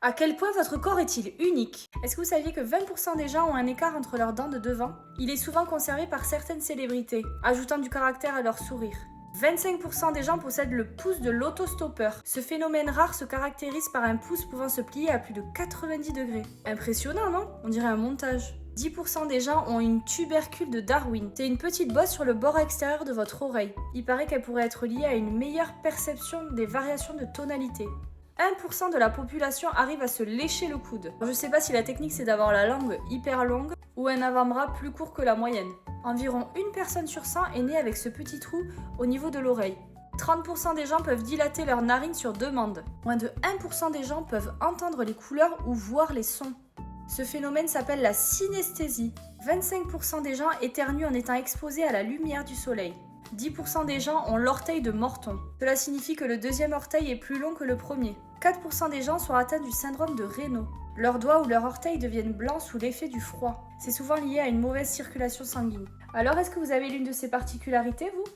À quel point votre corps est-il unique? Est-ce que vous saviez que 20% des gens ont un écart entre leurs dents de devant? Il est souvent conservé par certaines célébrités, ajoutant du caractère à leur sourire. 25% des gens possèdent le pouce de l'autostoppeur. Ce phénomène rare se caractérise par un pouce pouvant se plier à plus de 90 degrés. Impressionnant, non? On dirait un montage. 10% des gens ont une tubercule de Darwin. C'est une petite bosse sur le bord extérieur de votre oreille. Il paraît qu'elle pourrait être liée à une meilleure perception des variations de tonalité. 1% de la population arrive à se lécher le coude. Je sais pas si la technique c'est d'avoir la langue hyper longue ou un avant-bras plus court que la moyenne. Environ une personne sur 100 est née avec ce petit trou au niveau de l'oreille. 30% des gens peuvent dilater leurs narines sur demande. Moins de 1% des gens peuvent entendre les couleurs ou voir les sons. Ce phénomène s'appelle la synesthésie. 25% des gens éternuent en étant exposés à la lumière du soleil. 10% des gens ont l'orteil de Morton. Cela signifie que le deuxième orteil est plus long que le premier. 4% des gens sont atteints du syndrome de Raynaud. Leurs doigts ou leurs orteils deviennent blancs sous l'effet du froid. C'est souvent lié à une mauvaise circulation sanguine. Alors, est-ce que vous avez l'une de ces particularités, vous ?